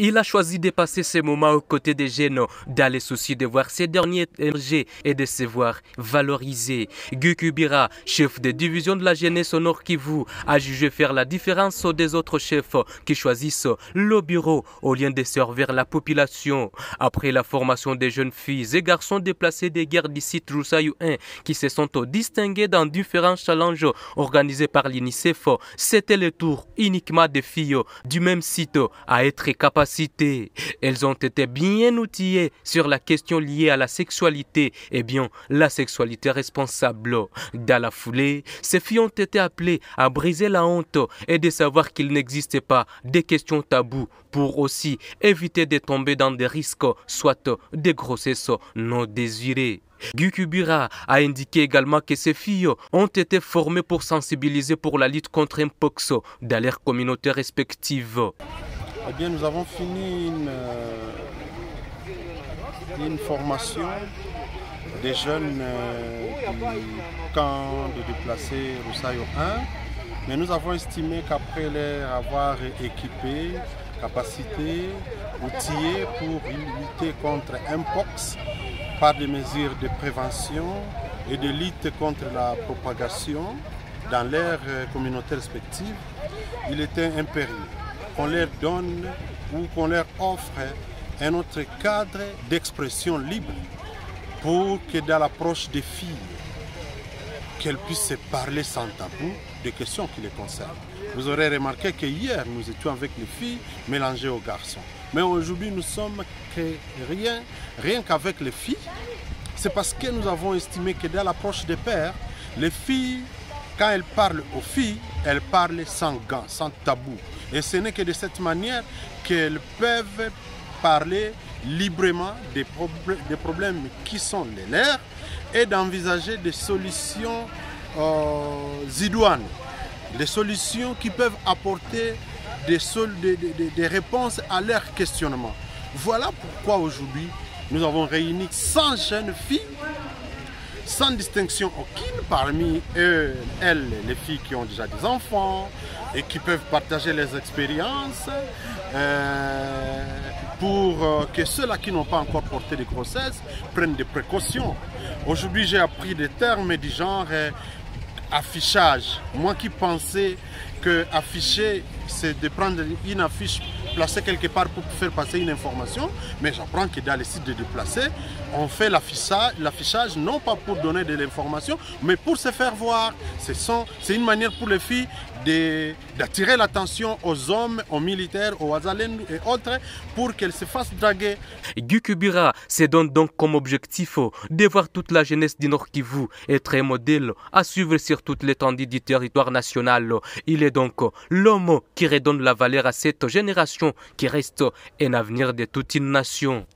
Il a choisi de passer ces moments aux côtés des jeunes dans le souci de voir ces derniers émerger et de se voir valorisés. Guy Kubira, chef de division de la jeunesse au Nord Kivu, a jugé faire la différence des autres chefs qui choisissent le bureau au lieu de servir la population. Après la formation des jeunes filles et garçons déplacés des guerres d'ici Troussaillou 1 qui se sont distingués dans différents challenges organisés par l'UNICEF, c'était le tour uniquement des filles du même site à être capacitées. Elles ont été bien outillées sur la question liée à la sexualité et bien la sexualité responsable. Dans la foulée, ces filles ont été appelées à briser la honte et de savoir qu'il n'existait pas des questions taboues pour aussi éviter de tomber dans des risques, soit des grossesses non désirées. Guy Kubira a indiqué également que ces filles ont été formées pour sensibiliser pour la lutte contre Mpox dans leurs communautés respectives. Eh bien, nous avons fini une formation des jeunes du camp de déplacés Roussaillou 1, mais nous avons estimé qu'après les avoir équipés, capacités, outillés pour lutter contre Mpox par des mesures de prévention et de lutte contre la propagation dans leurs communautés respectives, il était impérieux qu'on leur donne ou qu'on leur offre un autre cadre d'expression libre pour que dans l'approche des filles, qu'elles puissent se parler sans tabou des questions qui les concernent. Vous aurez remarqué que hier, nous étions avec les filles mélangées aux garçons. Mais aujourd'hui, nous sommes que rien qu'avec les filles. C'est parce que nous avons estimé que dans l'approche des pères, les filles, quand elles parlent aux filles, elles parlent sans gants, sans tabou. Et ce n'est que de cette manière qu'elles peuvent parler librement des problèmes qui sont les leurs et d'envisager des solutions idoines, des solutions qui peuvent apporter des réponses à leurs questionnements. Voilà pourquoi aujourd'hui nous avons réuni 100 jeunes filles sans distinction aucune parmi eux, elles, les filles qui ont déjà des enfants et qui peuvent partager les expériences pour que ceux-là qui n'ont pas encore porté de grossesse prennent des précautions. Aujourd'hui, j'ai appris des termes du genre affichage. Moi qui pensais que afficher, c'est de prendre une affiche placée quelque part pour faire passer une information, mais j'apprends que dans les sites de déplacés, on fait l'affichage non pas pour donner de l'information, mais pour se faire voir. C'est une manière pour les filles d'attirer l'attention aux hommes, aux militaires, aux Wazalènes et autres pour qu'elles se fassent draguer. Guy Kubira se donne donc comme objectif de voir toute la jeunesse du Nord Kivu être un modèle à suivre sur toute l'étendue du territoire national. Il est donc l'homme qui redonne la valeur à cette génération qui reste un avenir de toute une nation.